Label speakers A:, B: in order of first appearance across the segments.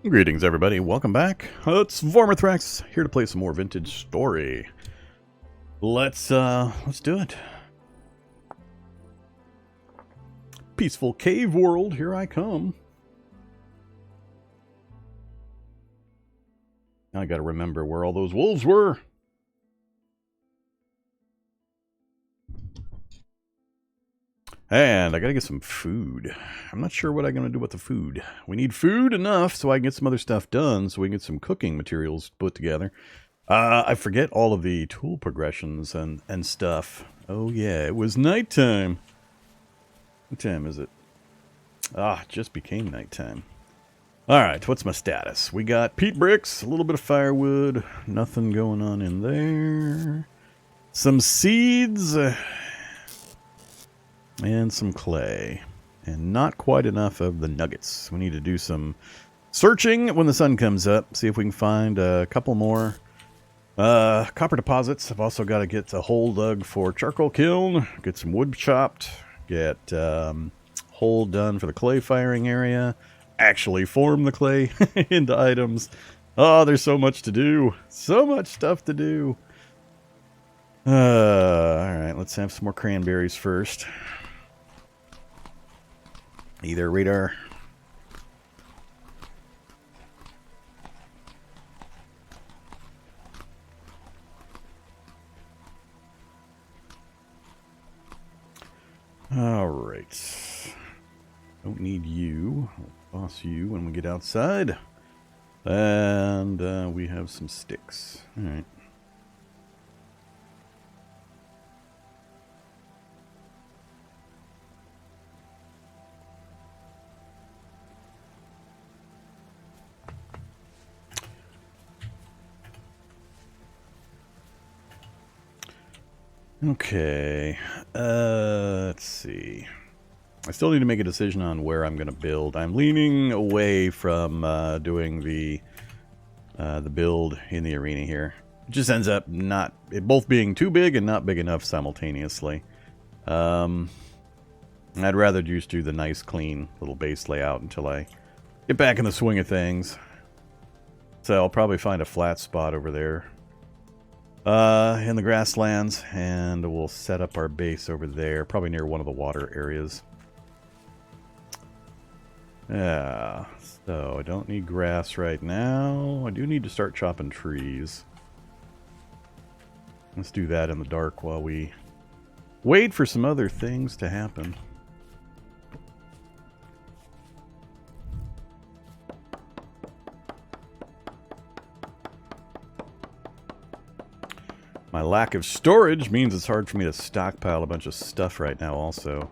A: Greetings, everybody. Welcome back. It's Vorm here to play some more vintage story. Let's do it. Peaceful cave world. Here I come. Now I got to remember where all those wolves were. And I got to get some food. I'm not sure what I'm going to do with the food. We need food enough so I can get some other stuff done, so we can get some cooking materials put together. I forget all of the tool progressions and stuff. Oh yeah, it was nighttime. What time is it? It just became nighttime. Alright, what's my status? We got peat bricks, a little bit of firewood, nothing going on in there. Some seeds, and some clay. And not quite enough of the nuggets. We need to do some searching when the sun comes up, see if we can find a couple more copper deposits. I've also got to get a hole dug for charcoal kiln, get some wood chopped, get hole done for the clay firing area, actually form the clay into items. Oh, there's so much to do. So much stuff to do. Alright, let's have some more cranberries first. Either radar. Alright. Don't need you. I'll boss you when we get outside. And we have some sticks. Alright. Okay, let's see. I still need to make a decision on where I'm going to build. I'm leaning away from doing the build in the arena here. It just ends up it both being too big and not big enough simultaneously. I'd rather just do the nice, clean little base layout until I get back in the swing of things. So I'll probably find a flat spot over there. In the grasslands, and we'll set up our base over there, probably near one of the water areas. Yeah, so I don't need grass right now. I do need to start chopping trees. Let's do that in the dark while we wait for some other things to happen. My lack of storage means it's hard for me to stockpile a bunch of stuff right now also.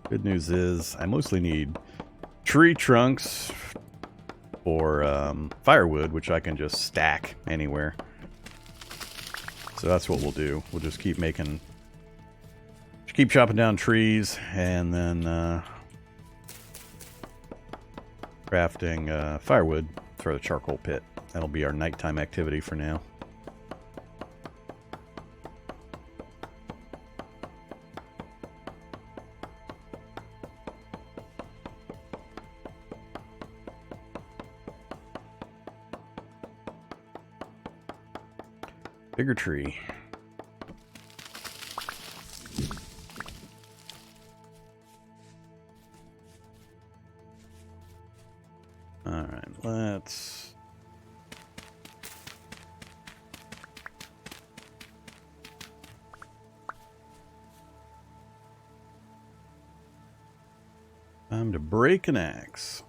A: Good news is I mostly need tree trunks or firewood, which I can just stack anywhere. So that's what we'll do. We'll just keep chopping down trees and then crafting firewood for the charcoal pit. That'll be our nighttime activity for now. Bigger tree. Alright, let's... Time to break an axe.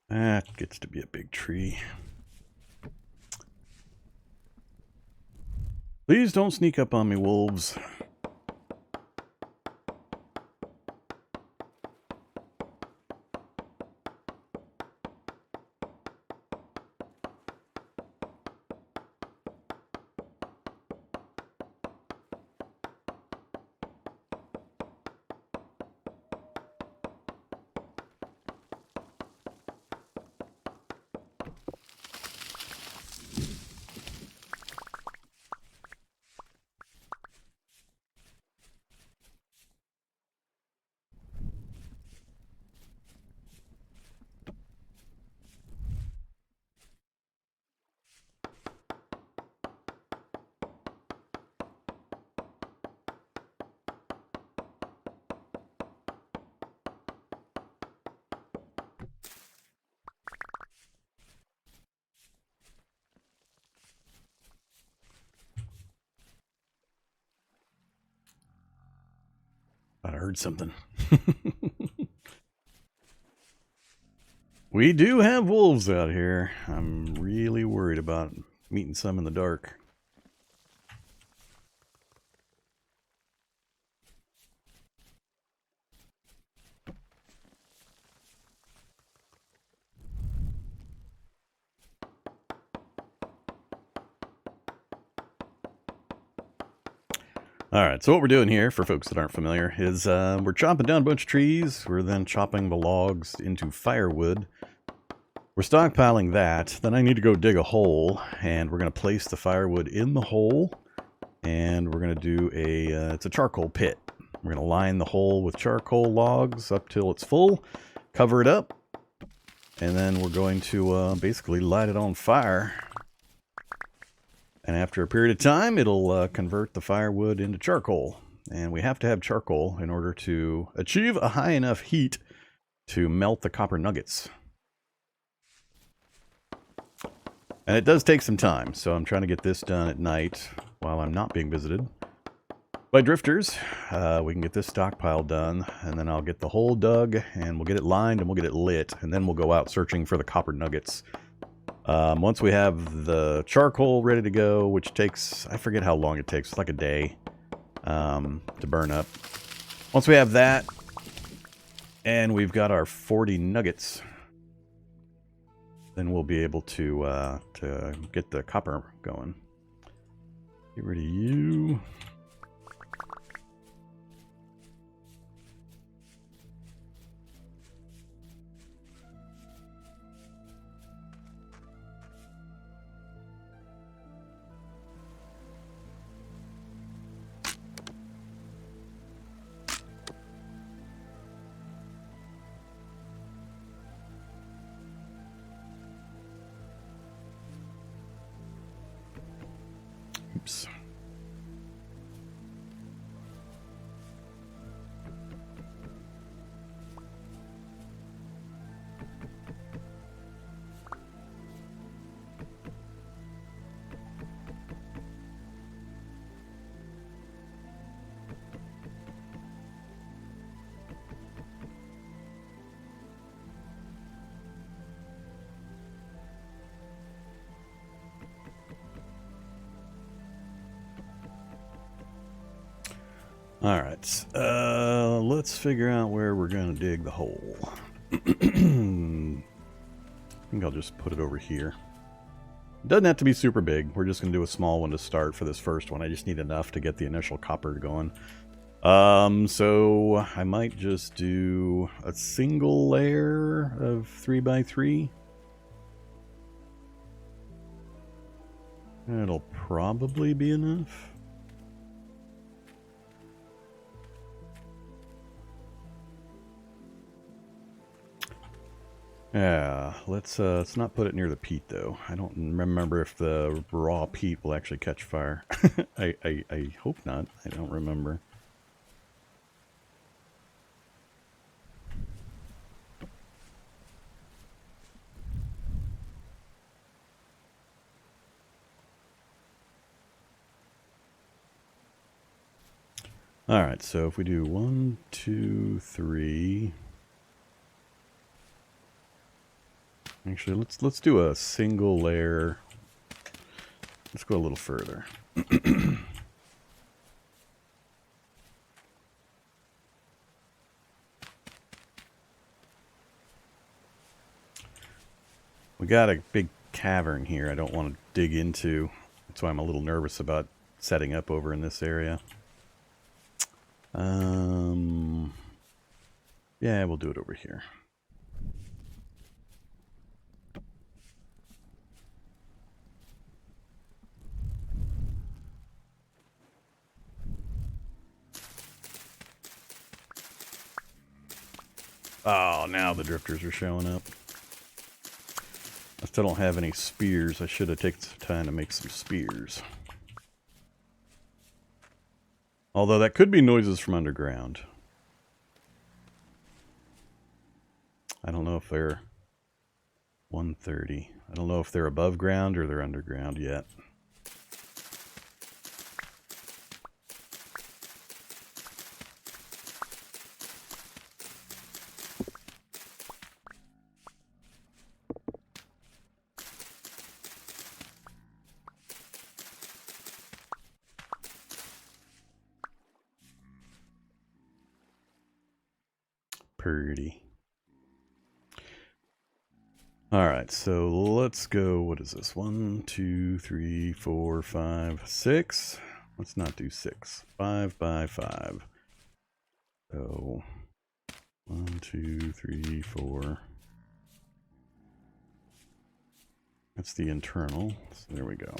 A: That gets to be a big tree. Please don't sneak up on me, wolves. I heard something. We do have wolves out here. I'm really worried about meeting some in the dark. Alright, so what we're doing here, for folks that aren't familiar, is we're chopping down a bunch of trees. We're then chopping the logs into firewood. We're stockpiling that. Then I need to go dig a hole, and we're going to place the firewood in the hole. And we're going to do it's a charcoal pit. We're going to line the hole with charcoal logs up till it's full, cover it up, and then we're going to basically light it on fire. And after a period of time, it'll convert the firewood into charcoal. And we have to have charcoal in order to achieve a high enough heat to melt the copper nuggets. And it does take some time, so I'm trying to get this done at night while I'm not being visited by drifters. We can get this stockpile done, and then I'll get the hole dug, and we'll get it lined, and we'll get it lit, and then we'll go out searching for the copper nuggets. Once we have the charcoal ready to go, which takes, I forget how long it takes, it's like a day to burn up. Once we have that, and we've got our 40 nuggets, then we'll be able to get the copper going. Get rid of you. Oops. Alright, let's figure out where we're going to dig the hole. I think I'll just put it over here. It doesn't have to be super big. We're just going to do a small one to start for this first one. I just need enough to get the initial copper going. So I might just do a single layer of 3x3. That'll probably be enough. Yeah, let's not put it near the peat though. I don't remember if the raw peat will actually catch fire. I hope not. I don't remember. Alright, so if we do 1, 2, 3... Actually, let's do a single layer. Let's go a little further. We got a big cavern here I don't want to dig into. That's why I'm a little nervous about setting up over in this area. Yeah, we'll do it over here. Oh, now the drifters are showing up. I still don't have any spears. I should have taken some time to make some spears. Although that could be noises from underground. I don't know if they're 130. I don't know if they're above ground or they're underground yet. Pretty. Alright, so let's go, what is this? 1, 2, 3, 4, 5, 6. Let's not do 6. 5 by 5. So, 1, 2, 3, 4. That's the internal. So there we go.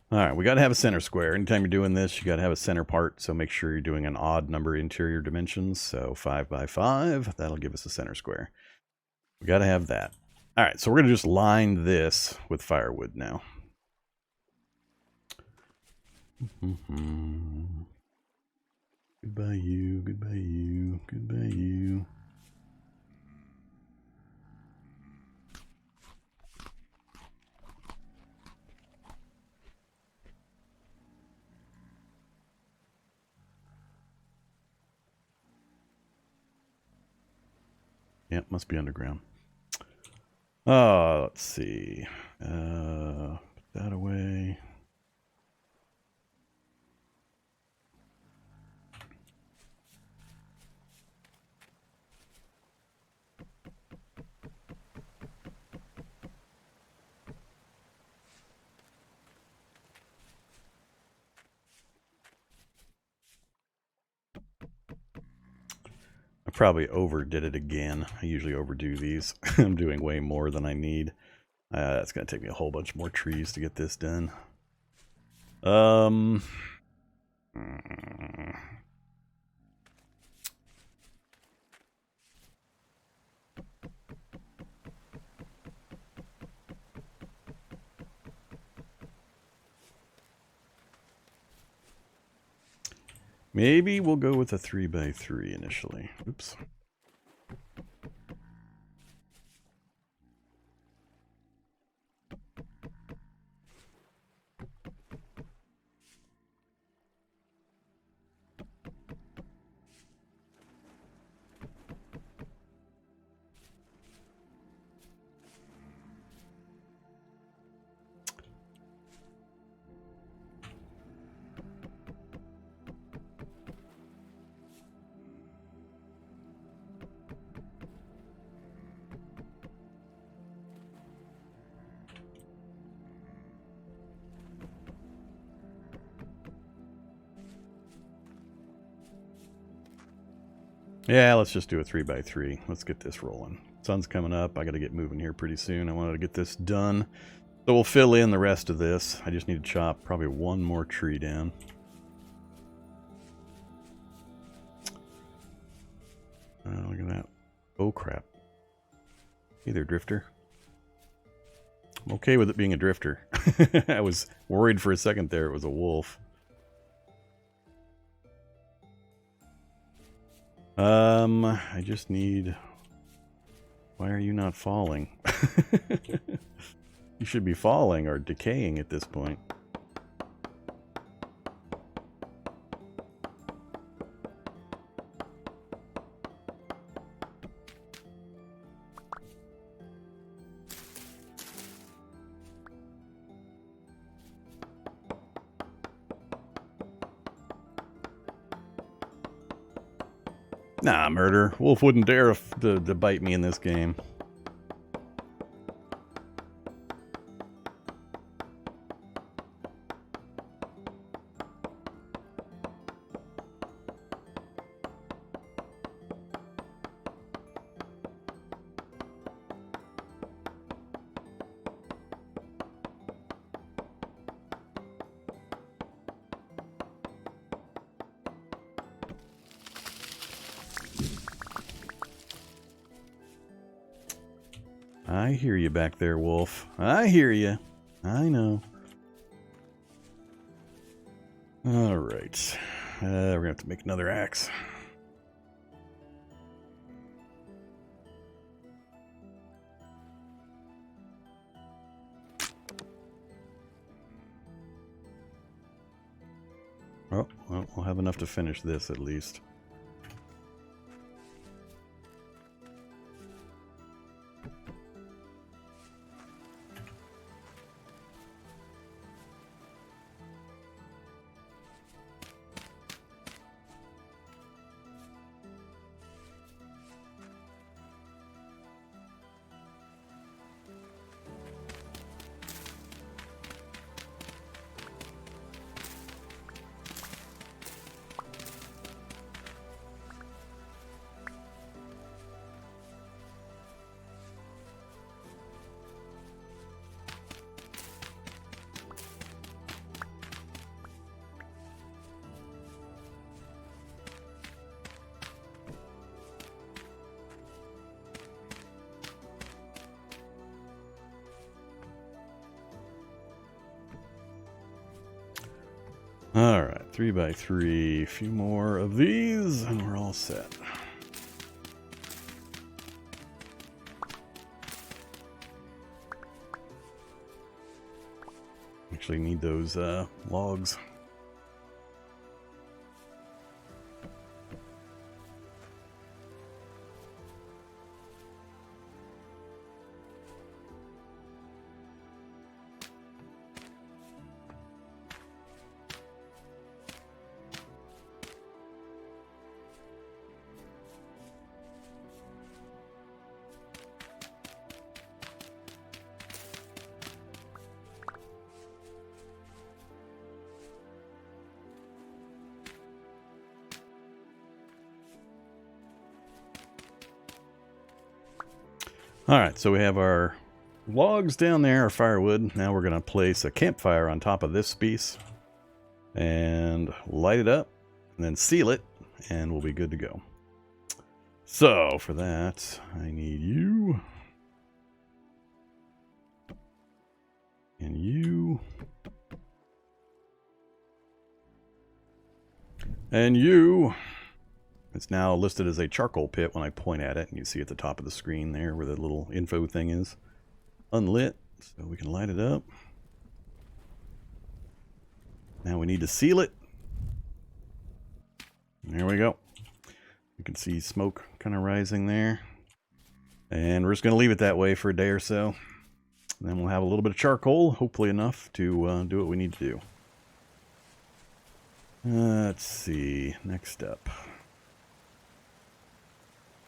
A: Alright, we got to have a center square. Anytime you're doing this, you got to have a center part, so make sure you're doing an odd number interior dimensions. So 5 by 5, that'll give us a center square. We got to have that. Alright, so we're going to just line this with firewood now. Goodbye you, goodbye you, goodbye you. Yep, must be underground. Let's see. Put that away. I probably overdid it again. I usually overdo these. I'm doing way more than I need. It's going to take me a whole bunch more trees to get this done. Maybe we'll go with a 3 by 3 initially. Oops. Yeah, let's just do a 3 by 3. Let's get this rolling. Sun's coming up. I got to get moving here pretty soon. I wanted to get this done. So we'll fill in the rest of this. I just need to chop probably one more tree down. Look at that. Oh, crap. Hey there, drifter. I'm okay with it being a drifter. I was worried for a second there it was a wolf. I just need... Why are you not falling? You should be falling or decaying at this point. Nah, murder. Wolf wouldn't dare to bite me in this game. I hear you back there, Wolf. I hear you. I know. Alright. We're gonna have to make another axe. Oh, well, we'll have enough to finish this at least. Alright, 3x3, a few more of these, and we're all set. Actually need those logs. Alright, so we have our logs down there, our firewood. Now we're going to place a campfire on top of this piece and light it up and then seal it, and we'll be good to go. So for that, I need you and you and you. It's now listed as a charcoal pit when I point at it, and you see at the top of the screen there where the little info thing is unlit, so we can light it up. Now we need to seal it. There we go. You can see smoke kind of rising there. And we're just going to leave it that way for a day or so. And then we'll have a little bit of charcoal, hopefully enough to do what we need to do. Let's see. Next up.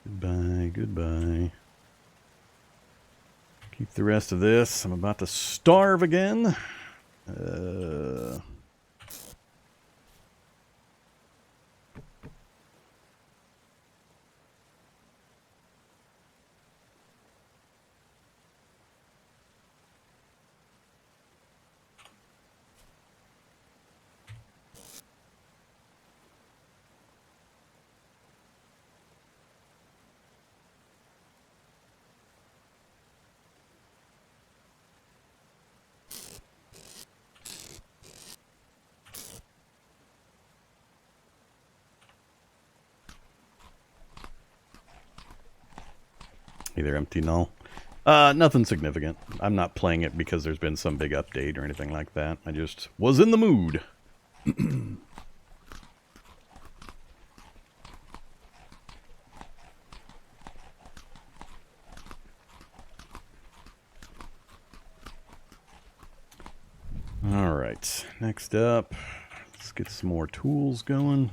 A: Goodbye, goodbye. Keep the rest of this. I'm about to starve again. Hey there, empty null. Nothing significant. I'm not playing it because there's been some big update or anything like that. I just was in the mood. Alright, next up, let's get some more tools going.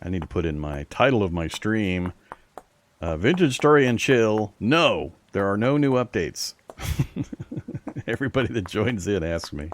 A: I need to put in my title of my stream, Vintage Story and Chill. No, there are no new updates. Everybody that joins in asks me.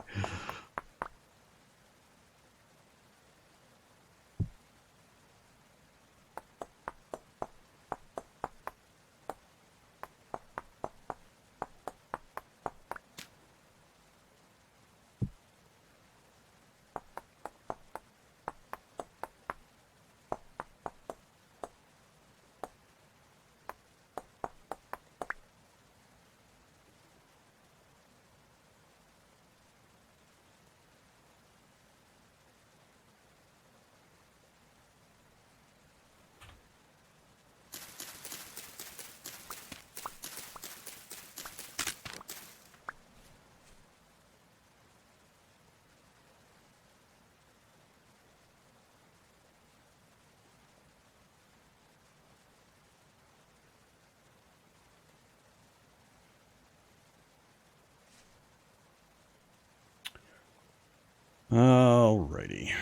A: Alrighty.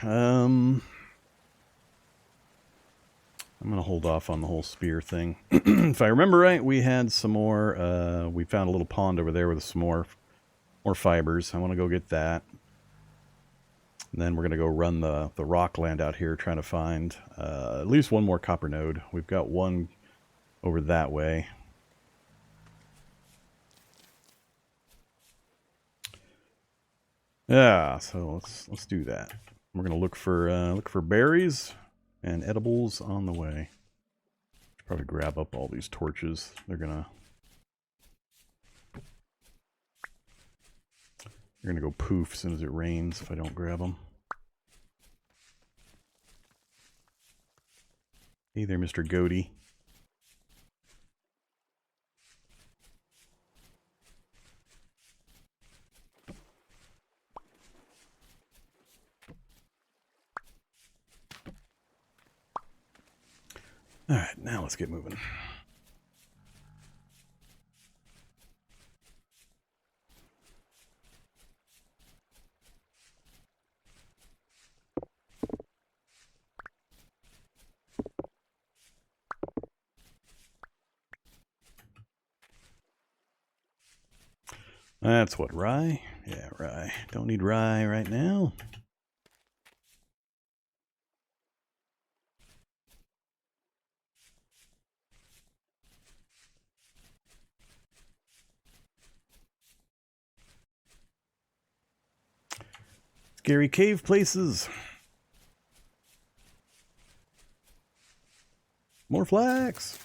A: I'm going to hold off on the whole spear thing. If I remember right, we had some more, we found a little pond over there with some more fibers. I want to go get that. And then we're going to go run the rock land out here, trying to find at least one more copper node. We've got one over that way. Yeah, so let's do that. We're gonna look for berries and edibles on the way. Should probably grab up all these torches. They're gonna go poof as soon as it rains if I don't grab them. Hey there, Mr. Goaty. Alright, now let's get moving. That's what, rye? Yeah, rye. Don't need rye right now. Scary cave places. More flax.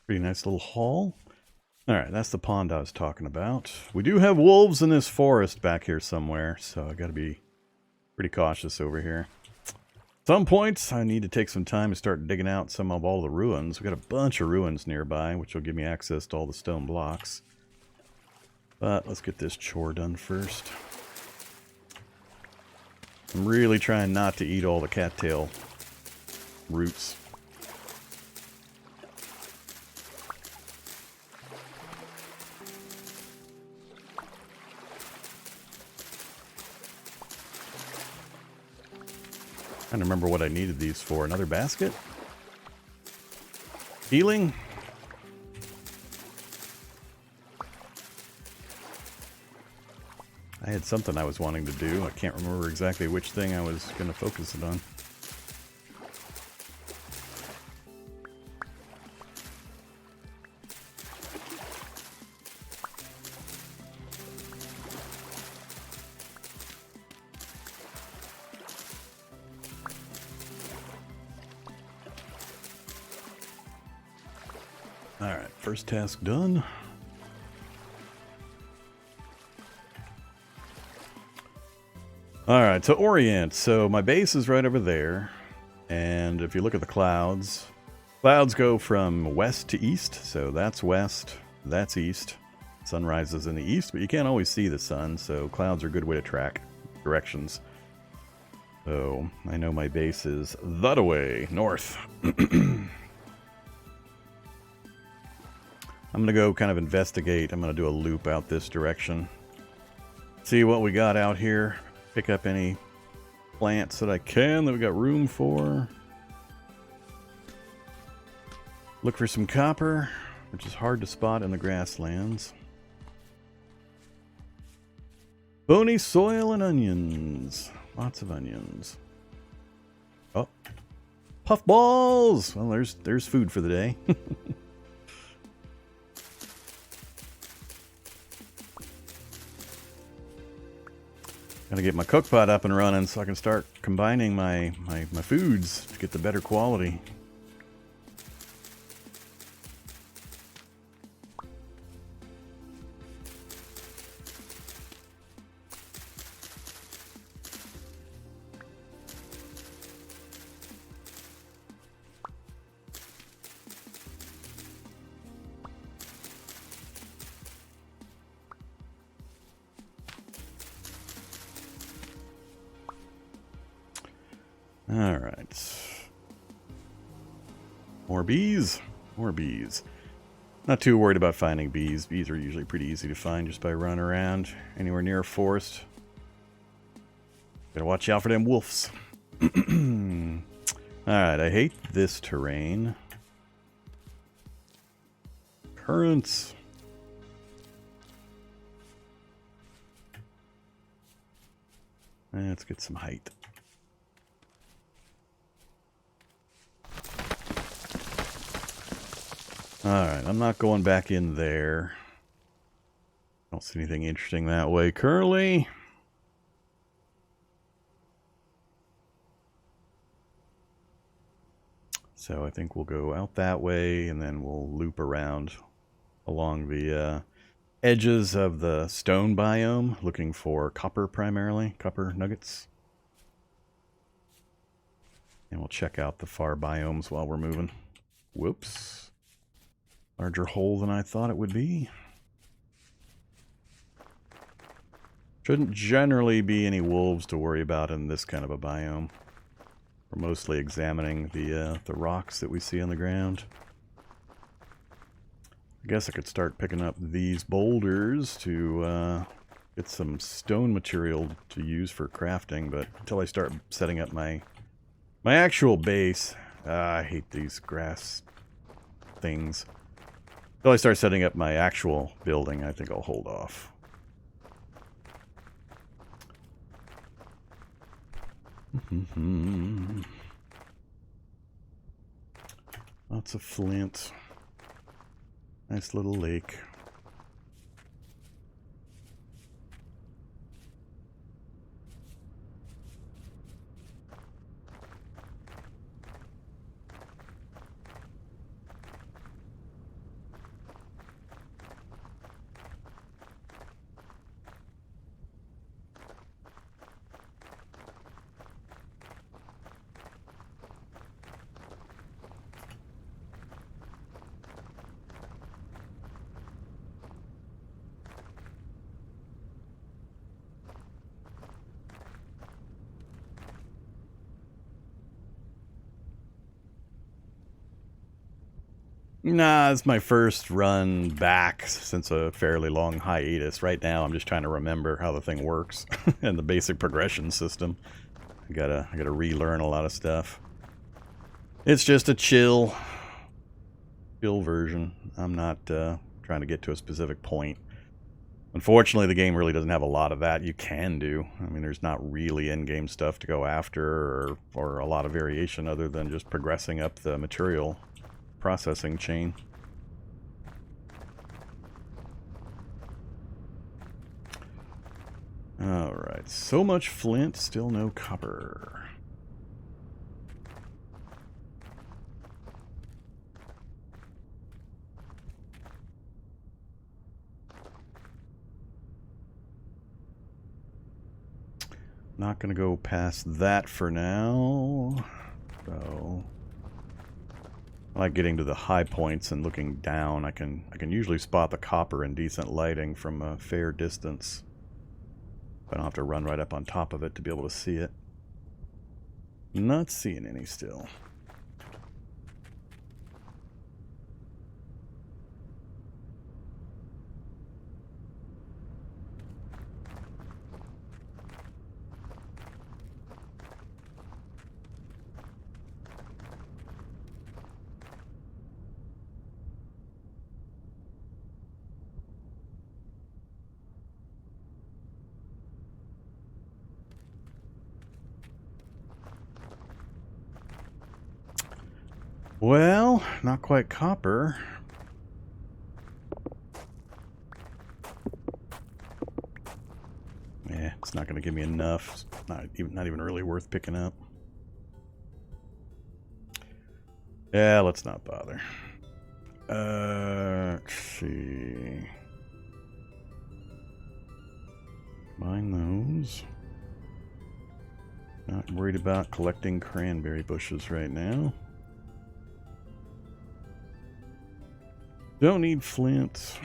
A: Pretty nice little haul. Alright, that's the pond I was talking about. We do have wolves in this forest back here somewhere, so I gotta be pretty cautious over here. At some point, I need to take some time to start digging out some of all the ruins. We've got a bunch of ruins nearby, which will give me access to all the stone blocks. But let's get this chore done first. I'm really trying not to eat all the cattail roots. I don't remember what I needed these for. Another basket? Healing? I had something I was wanting to do. I can't remember exactly which thing I was going to focus it on. Alright, first task done. Alright, to orient. So my base is right over there. And if you look at the clouds, clouds go from west to east. So that's west, that's east. Sun rises in the east, but you can't always see the sun. So clouds are a good way to track directions. So I know my base is that way, north. I'm going to go kind of investigate. I'm going to do a loop out this direction. See what we got out here. Pick up any plants that I can that we got room for. Look for some copper, which is hard to spot in the grasslands. Bony soil and onions. Lots of onions. Oh. Puffballs! Well, there's food for the day. Gotta get my cookpot up and running so I can start combining my foods to get the better quality. Alright. More bees. More bees. Not too worried about finding bees. Bees are usually pretty easy to find just by running around anywhere near a forest. Gotta watch out for them wolves. Alright, I hate this terrain. Currents. Let's get some height. Alright, I'm not going back in there. Don't see anything interesting that way currently. So I think we'll go out that way and then we'll loop around along the edges of the stone biome, looking for copper primarily, copper nuggets. And we'll check out the far biomes while we're moving. Whoops. Larger hole than I thought it would be. Shouldn't generally be any wolves to worry about in this kind of a biome. We're mostly examining the rocks that we see on the ground. I guess I could start picking up these boulders to get some stone material to use for crafting, but until I start setting up my actual base, I hate these grass things. Until I start setting up my actual building, I think I'll hold off. Lots of flint. Nice little lake. Nah, it's my first run back since a fairly long hiatus. Right now, I'm just trying to remember how the thing works and the basic progression system. I gotta relearn a lot of stuff. It's just a chill version. I'm not trying to get to a specific point. Unfortunately, the game really doesn't have a lot of that you can do. I mean, there's not really in-game stuff to go after or a lot of variation other than just progressing up the material processing chain. Alright, so much flint, still no copper. not going to go past that for now. So I like getting to the high points and looking down. I can usually spot the copper in decent lighting from a fair distance. I don't have to run right up on top of it to be able to see it. Not seeing any still. Well, not quite copper. Yeah, it's not going to give me enough. It's not even really worth picking up. Yeah, let's not bother. Let's see. Mine those. Not worried about collecting cranberry bushes right now. Don't need flint.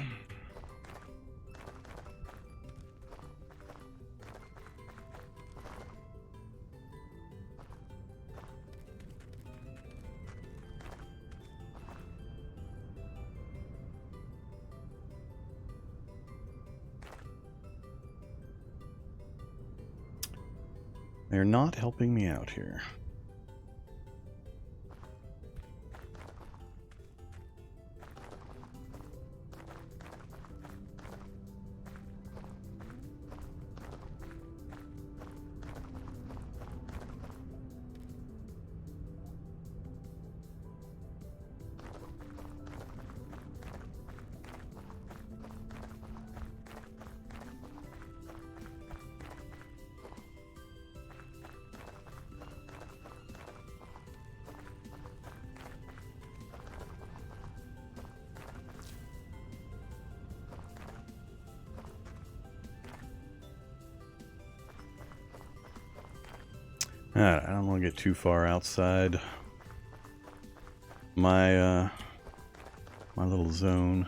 A: They're not helping me out here. I don't want to get too far outside my my little zone.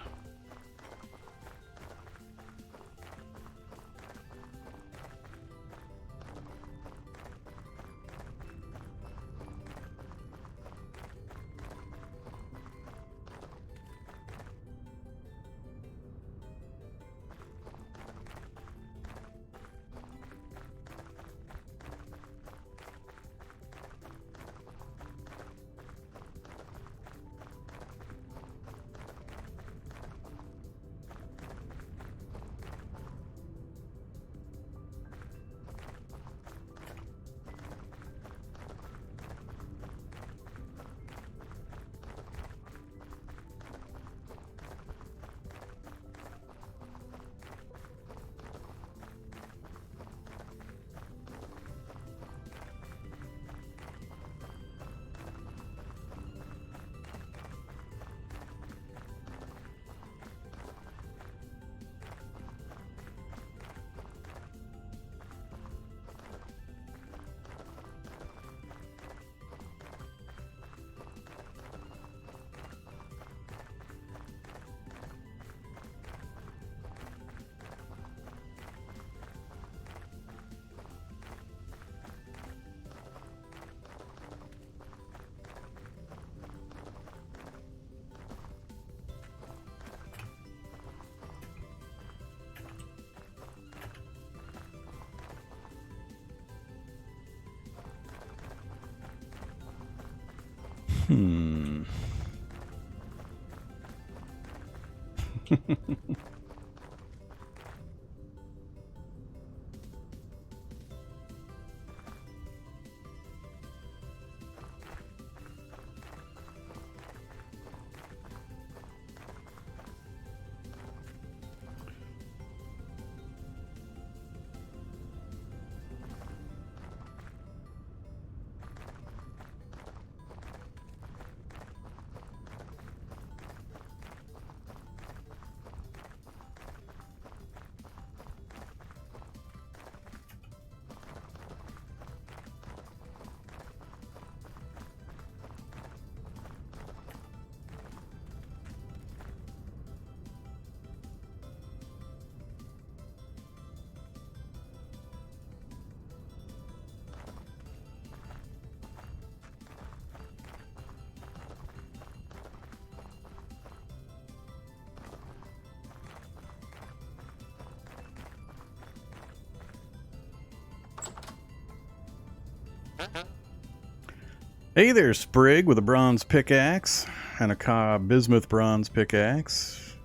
A: Hey there, Sprig, with a bronze pickaxe and a bismuth bronze pickaxe.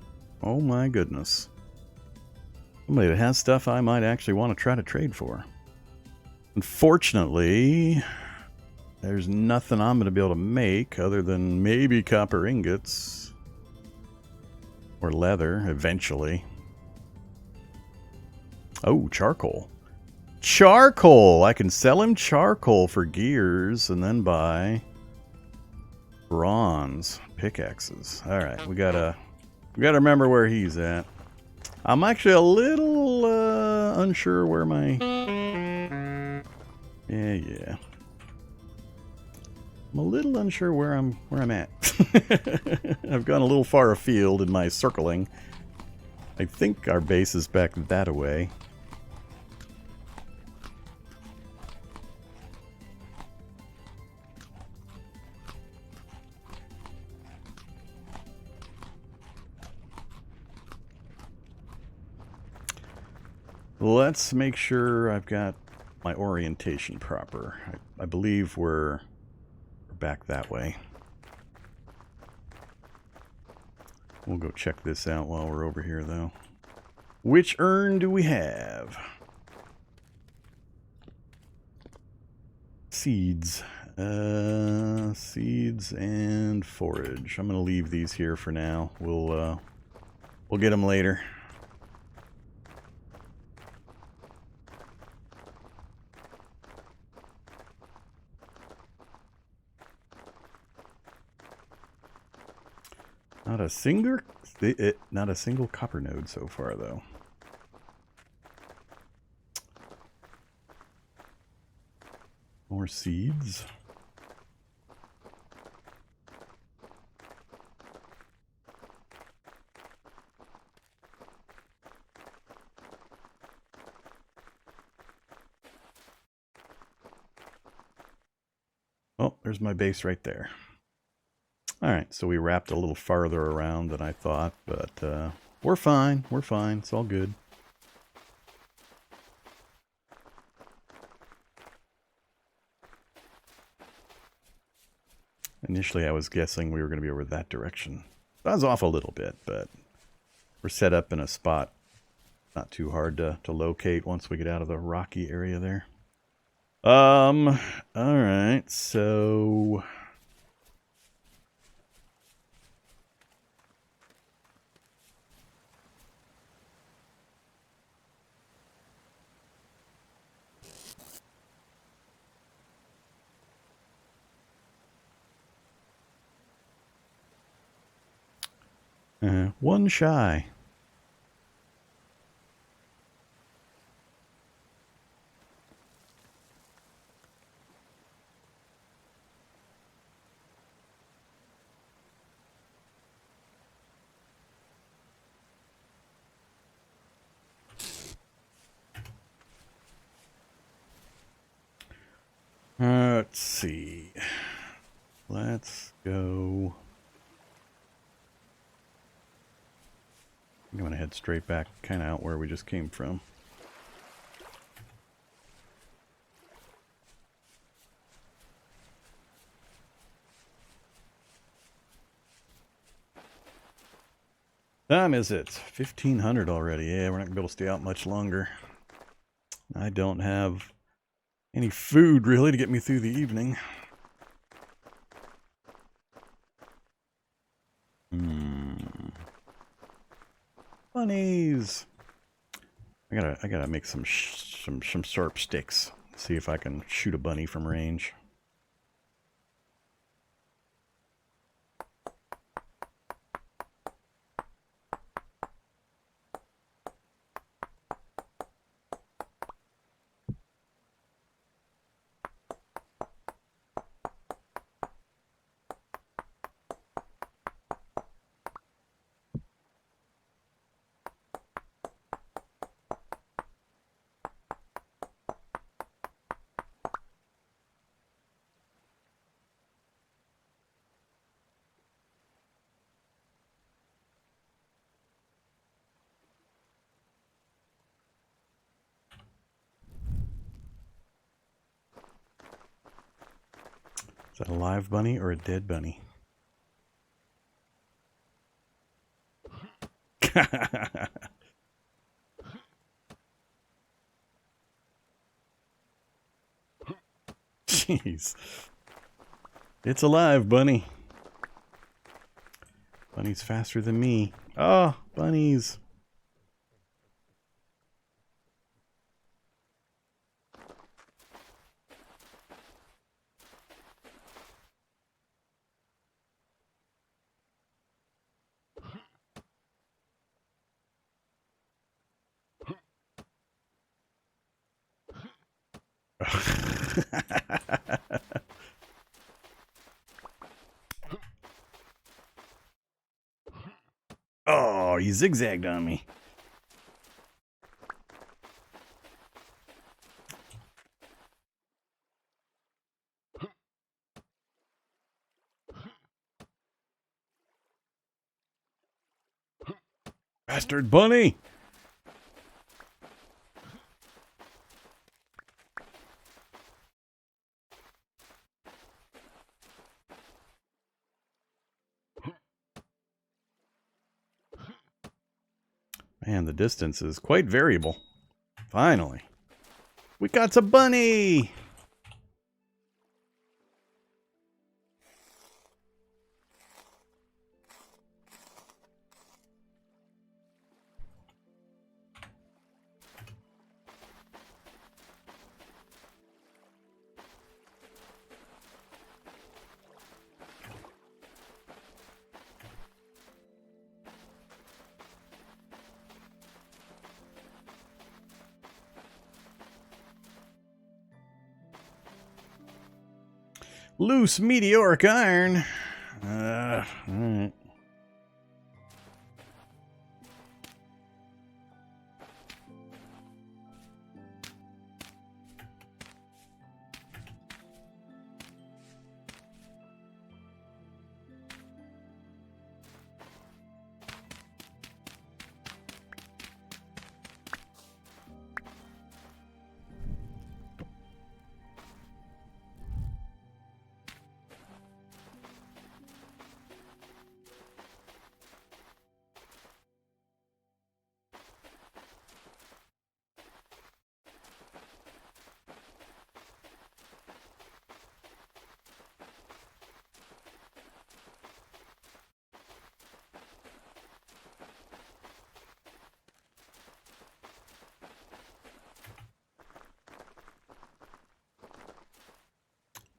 A: Oh my goodness. Somebody that has stuff I might actually want to try to trade for. Unfortunately, there's nothing I'm going to be able to make other than maybe copper ingots. Or leather, eventually. Oh, charcoal. Charcoal! I can sell him charcoal for gears and then buy bronze pickaxes. Alright, we gotta remember where he's at. I'm actually a little unsure where my... Yeah. I'm a little unsure where I'm at. I've gone a little far afield in my circling. I think our base is back that away. Let's make sure I've got my orientation proper. I believe we're back that way. We'll go check this out while we're over here, though. Which urn do we have? Seeds. Seeds and forage. I'm going to leave these here for now. We'll get them later. Not a single copper node so far, though. More seeds. Oh, there's my base right there. Alright, so we wrapped a little farther around than I thought, but we're fine. We're fine. It's all good. Initially, I was guessing we were going to be over that direction. I was off a little bit, but we're set up in a spot not too hard to locate once we get out of the rocky area there. Alright, so... one shy. Let's see. Let's go. I'm going to head straight back, kind of out where we just came from. Time is it? 1500 already. Yeah, we're not going to be able to stay out much longer. I don't have any food, really, to get me through the evening. Bunnies! I gotta make some sharp sticks. See if I can shoot a bunny from range. Is that a live bunny or a dead bunny? Jeez. It's alive, bunny. Bunny's faster than me. Oh, bunnies. Oh, he zigzagged on me. Bastard bunny! Man, the distance is quite variable. Finally. We got a bunny! Loose meteoric iron. Alright.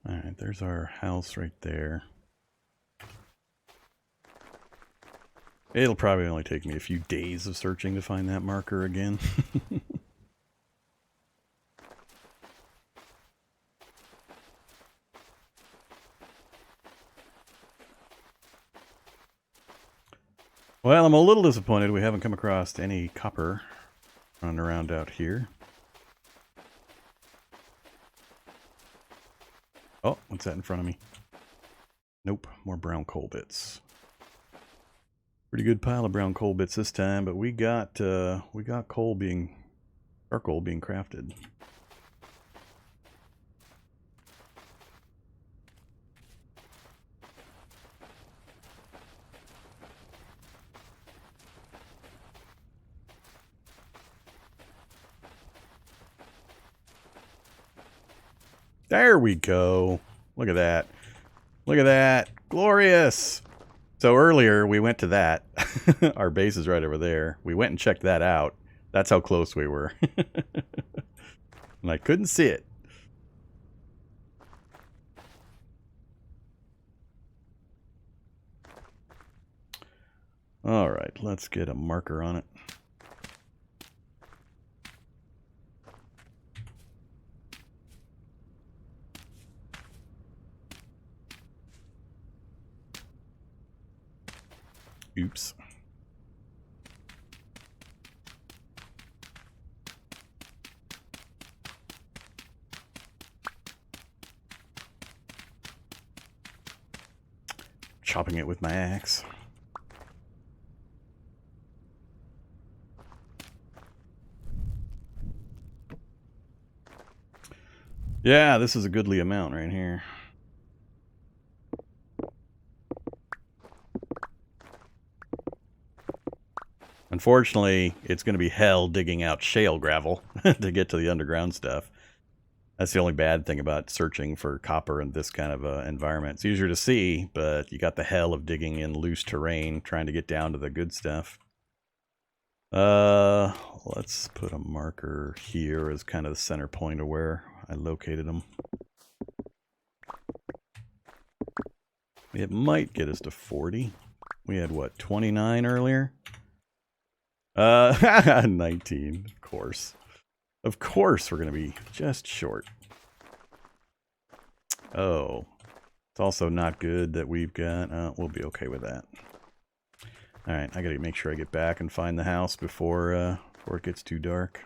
A: Alright, there's our house right there. It'll probably only take me a few days of searching to find that marker again. Well, I'm a little disappointed we haven't come across any copper running around out here. Oh, what's that in front of me? Nope, more brown coal bits. Pretty good pile of brown coal bits this time, but we got coal being, charcoal being crafted. There we go. Look at that. Look at that. Glorious. So earlier we went to that. Our base is right over there. We went and checked that out. That's how close we were. And I couldn't see it. All right, let's get a marker on it. Oops. Chopping it with my axe. Yeah, this is a goodly amount right here. Unfortunately, it's going to be hell digging out shale gravel to get to the underground stuff. That's the only bad thing about searching for copper in this kind of environment. It's easier to see, but you got the hell of digging in loose terrain, trying to get down to the good stuff. Let's put a marker here as kind of the center point of where I located them. It might get us to 40. We had, what, 29 earlier? 19, of course. Of course we're going to be just short. Oh, it's also not good that we've got... we'll be okay with that. Alright, I gotta make sure I get back and find the house before it gets too dark.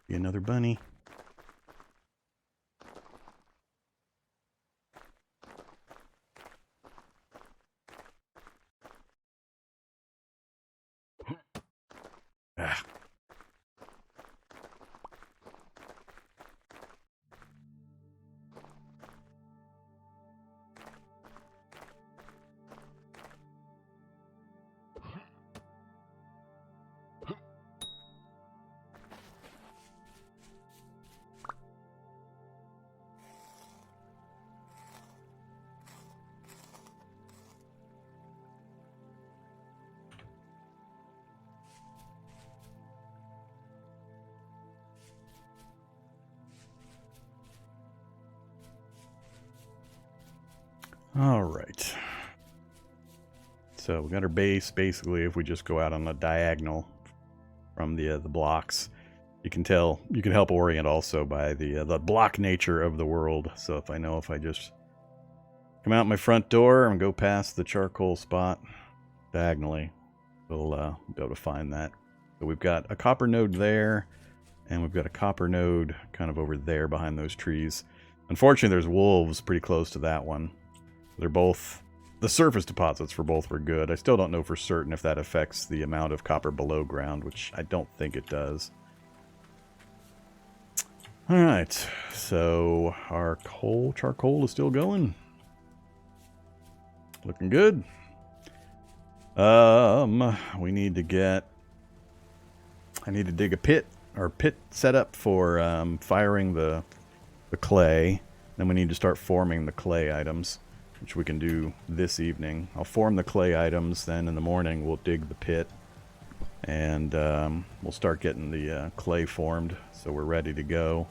A: Be another bunny. Ah. All right. So we got our base. Basically, if we just go out on a diagonal from the blocks, you can tell. You can help orient also by the block nature of the world. So if I just come out my front door and go past the charcoal spot diagonally, we'll be able to find that. So we've got a copper node there, and we've got a copper node kind of over there behind those trees. Unfortunately, there's wolves pretty close to that one. They're both... The surface deposits for both were good. I still don't know for certain if that affects the amount of copper below ground, which I don't think it does. Alright, so our charcoal is still going. Looking good. We need to get... I need to dig a pit set up for firing the clay. Then we need to start forming the clay items, which we can do this evening. I'll form the clay items, then in the morning we'll dig the pit, and we'll start getting the clay formed, so we're ready to go.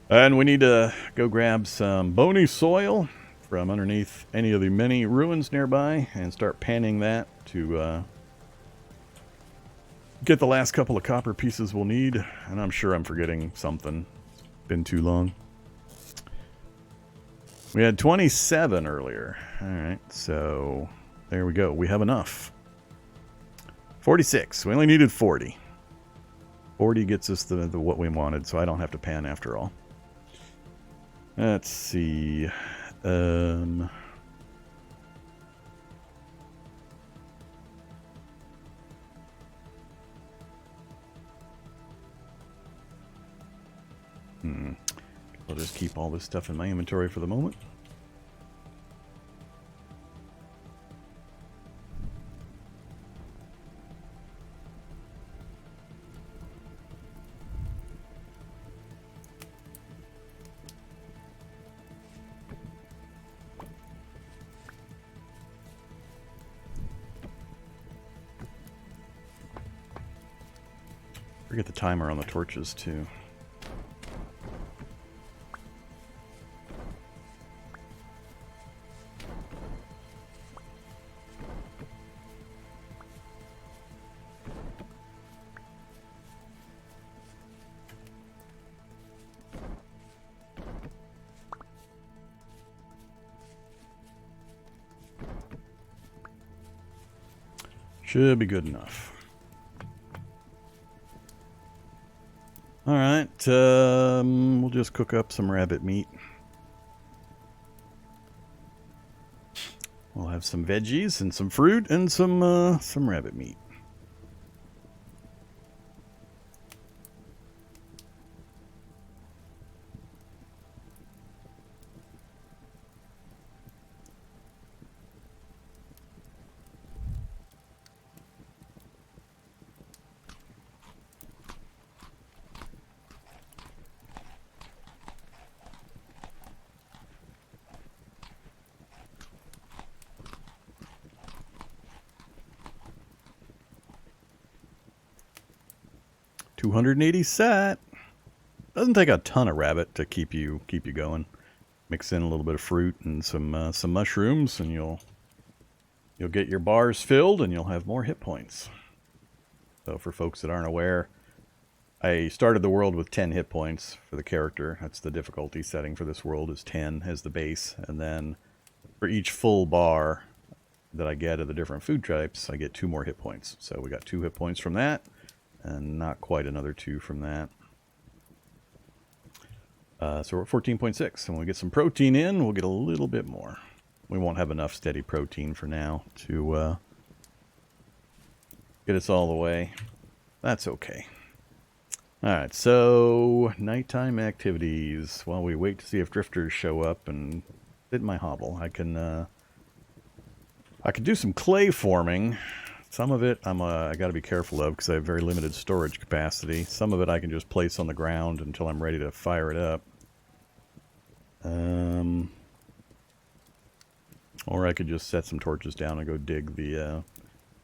A: And we need to go grab some bony soil from underneath any of the many ruins nearby, and start panning that to get the last couple of copper pieces we'll need. And I'm sure I'm forgetting something. It's been too long. We had 27 earlier. Alright, so there we go. We have enough. 46. We only needed 40. 40 gets us the what we wanted, so I don't have to pan after all. Let's see. I'll just keep all this stuff in my inventory for the moment. Forget the timer on the torches too. Should be good enough. Alright, we'll just cook up some rabbit meat. We'll have some veggies and some fruit and some rabbit meat. 280 set. Doesn't take a ton of rabbit to keep you going. Mix in a little bit of fruit and some mushrooms, and you'll get your bars filled, and you'll have more hit points. So for folks that aren't aware, I started the world with 10 hit points for the character. That's the difficulty setting for this world, is 10 as the base. And then for each full bar that I get of the different food types, I get 2 more hit points. So we got 2 hit points from that, and not quite another 2 from that. So we're at 14.6, and when we get some protein in, we'll get a little bit more. We won't have enough steady protein for now to get us all the way. That's okay. Alright, so nighttime activities. While we wait to see if drifters show up and sit in my hovel, I can do some clay forming. Some of it I got to be careful of because I have very limited storage capacity. Some of it I can just place on the ground until I'm ready to fire it up. Or I could just set some torches down and go dig the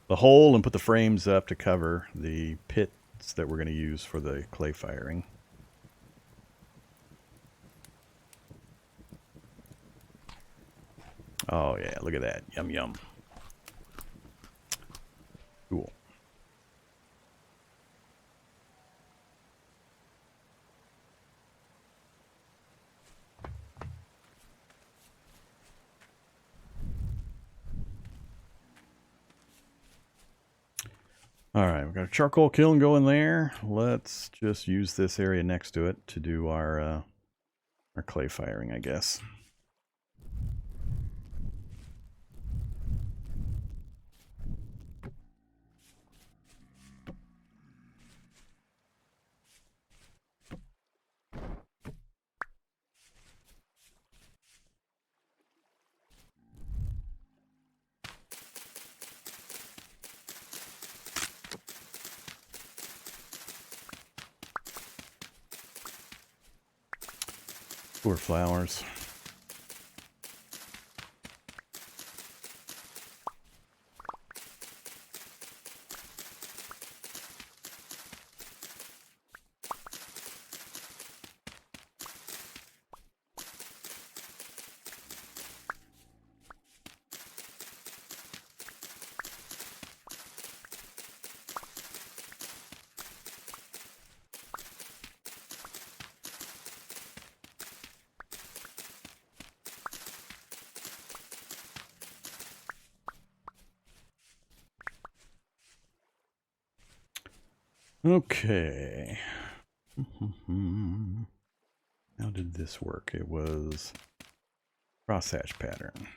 A: hole and put the frames up to cover the pits that we're going to use for the clay firing. Oh yeah, look at that. Yum yum. Cool. Alright, we've got a charcoal kiln going there. Let's just use this area next to it to do our clay firing, I guess. Poor flowers. Okay. How did this work? It was crosshatch pattern.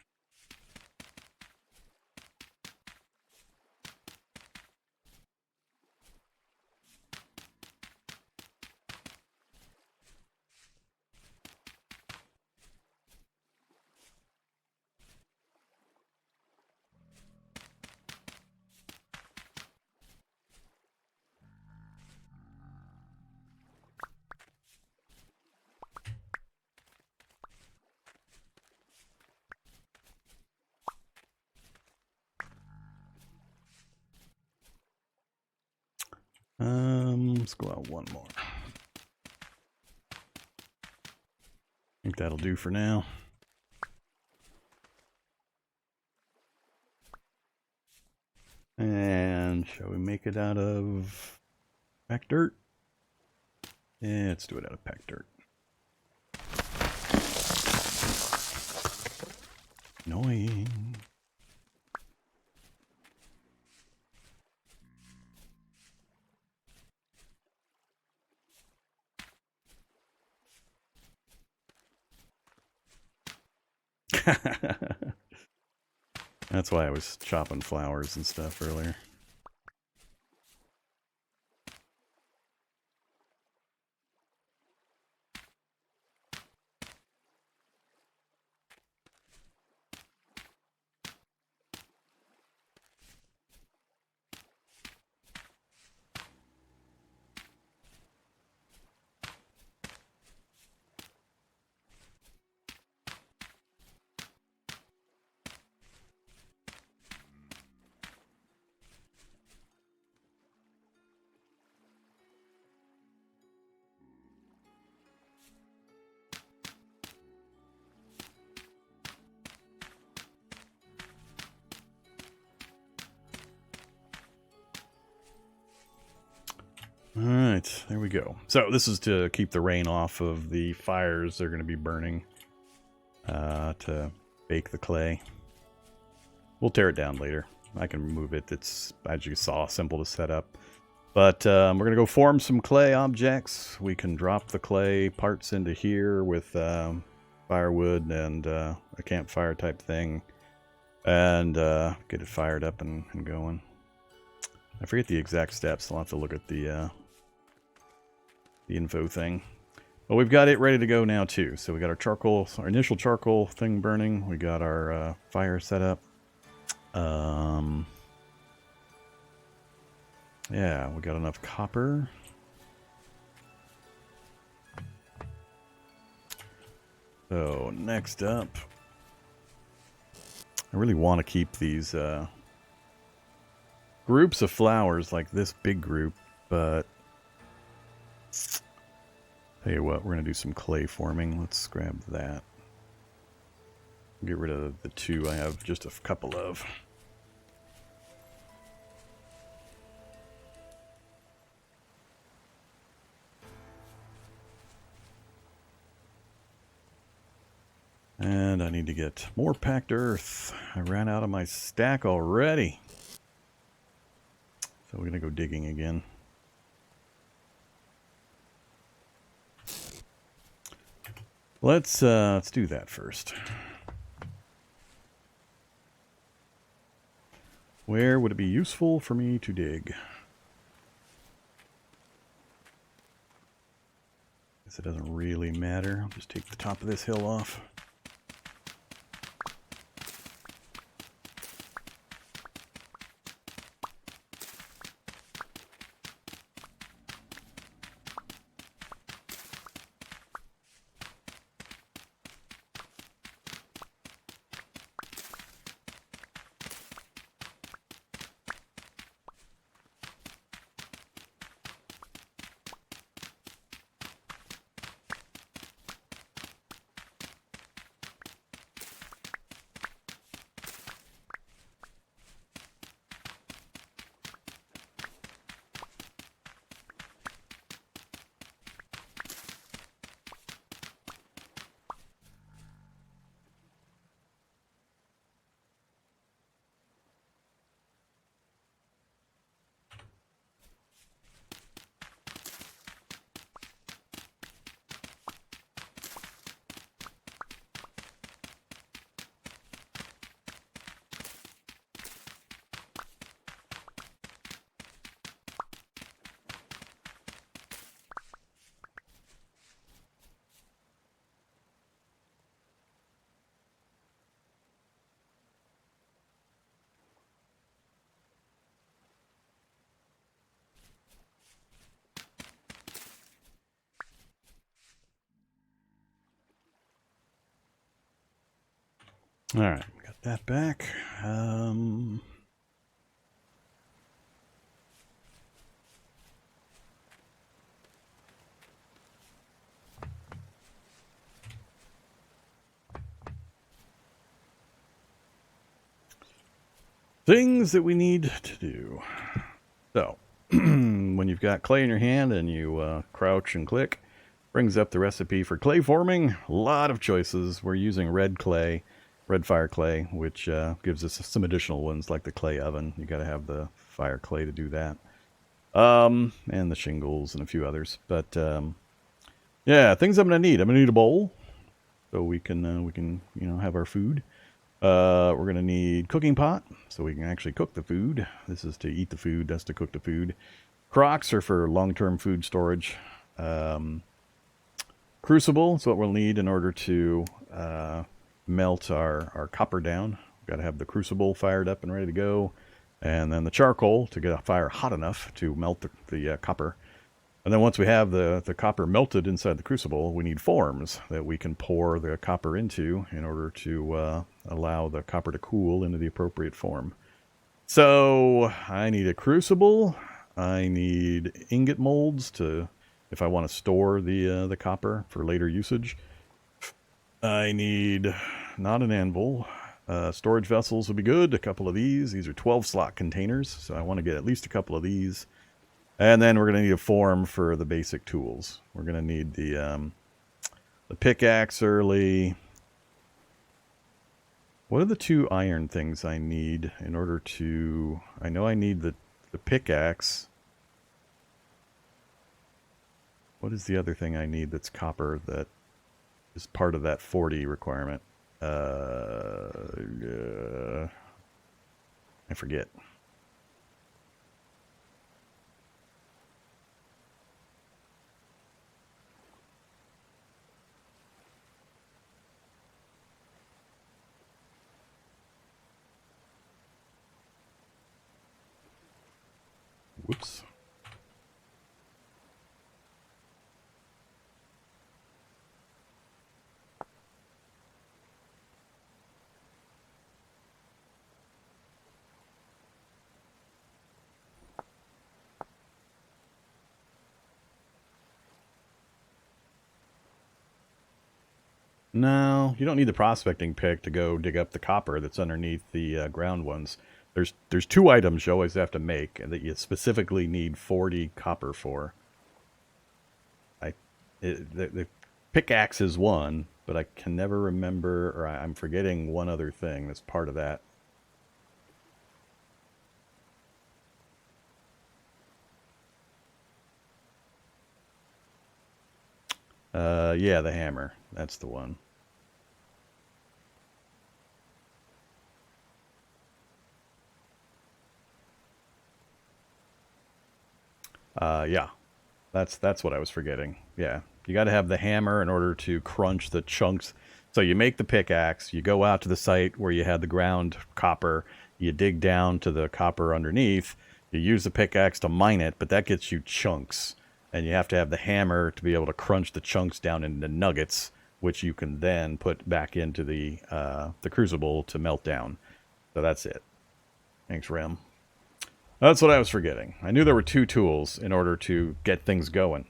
A: Let's go out one more. I think that'll do for now. And shall we make it out of packed dirt? Yeah, let's do it out of packed dirt. Annoying. That's why I was chopping flowers and stuff earlier. Alright, there we go. So this is to keep the rain off of the fires they're going to be burning to bake the clay. We'll tear it down later. I can remove it. It's, as you saw, simple to set up. But we're going to go form some clay objects. We can drop the clay parts into here with firewood and a campfire type thing. And get it fired up and going. I forget the exact steps. I'll have to look at the info thing. But we've got it ready to go now too. So we got our charcoal, our initial charcoal thing burning. We got our fire set up. Yeah, we got enough copper. So next up, I really want to keep these groups of flowers like this big group, but tell you what, we're going to do some clay forming. Let's grab that. Get rid of the two I have just a couple of. And I need to get more packed earth. I ran out of my stack already. So we're going to go digging again. Let's do that first. Where would it be useful for me to dig? Guess it doesn't really matter. I'll just take the top of this hill off. All right, got that back. Things that we need to do. So, when you've got clay in your hand and you crouch and click, brings up the recipe for clay forming. A lot of choices. We're using red clay. Red fire clay, which gives us some additional ones like the clay oven. You got to have the fire clay to do that, and the shingles and a few others. But yeah, things I'm gonna need. I'm gonna need a bowl, so we can have our food. We're gonna need cooking pot, so we can actually cook the food. This is to eat the food. That's to cook the food. Crocks are for long-term food storage. Crucible is what we'll need in order to melt our copper down. We've got to have the crucible fired up and ready to go, and then the charcoal to get a fire hot enough to melt the copper. And then once we have the copper melted inside the crucible, we need forms that we can pour the copper into in order to allow the copper to cool into the appropriate form. So I need a crucible. I need ingot molds to, if I want to store the copper for later usage. I need not an anvil. Storage vessels would be good. A couple of these. These are 12 slot containers, so I want to get at least a couple of these. And then we're going to need a form for the basic tools. We're going to need the pickaxe early. What are the 2 iron things I need in order to... I know I need the pickaxe. What is the other thing I need that's copper that is part of that 40 requirement? I forget. Whoops. No, you don't need the prospecting pick to go dig up the copper that's underneath the ground ones. There's 2 items you always have to make and that you specifically need 40 copper for. The pickaxe is one, but I can never remember, or I'm forgetting one other thing that's part of that. Yeah, the hammer. That's the one. Yeah. That's what I was forgetting. Yeah. You got to have the hammer in order to crunch the chunks. So you make the pickaxe, you go out to the site where you had the ground copper, you dig down to the copper underneath, you use the pickaxe to mine it, but that gets you chunks. And you have to have the hammer to be able to crunch the chunks down into nuggets, which you can then put back into the crucible to melt down. So that's it. Thanks, Rem. That's what I was forgetting. I knew there were 2 tools in order to get things going.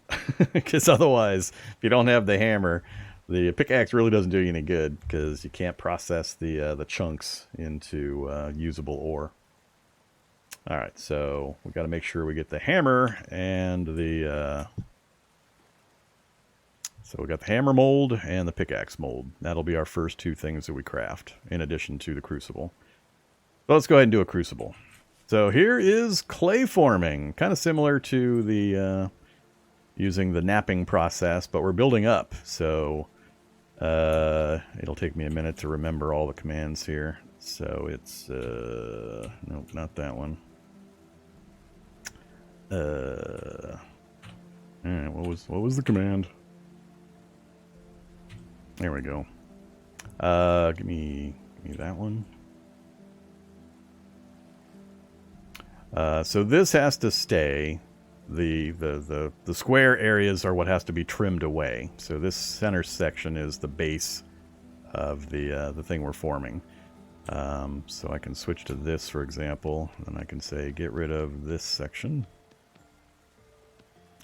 A: Because otherwise, if you don't have the hammer, the pickaxe really doesn't do you any good, because you can't process the chunks into usable ore. Alright, so we got to make sure we get the hammer and the... So we got the hammer mold and the pickaxe mold. That'll be our first 2 things that we craft, in addition to the crucible. So let's go ahead and do a crucible. So here is clay forming, kind of similar to the using the napping process, but we're building up. So it'll take me a minute to remember all the commands here. So it's nope, not that one. All right, what was the command? There we go. Give me that one. So this has to stay. The square areas are what has to be trimmed away. So this center section is the base of the thing we're forming. So I can switch to this, for example, and I can say get rid of this section.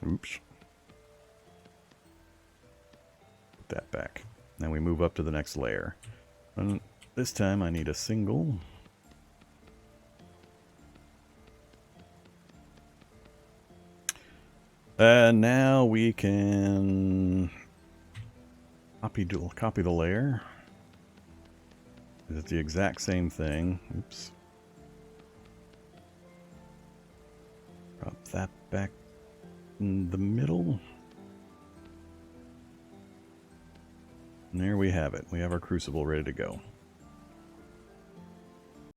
A: Oops. Put that back. Then we move up to the next layer. And this time I need a single. And now we can copy the layer. It's the exact same thing. Oops. Drop that back in the middle. And there we have it. We have our crucible ready to go.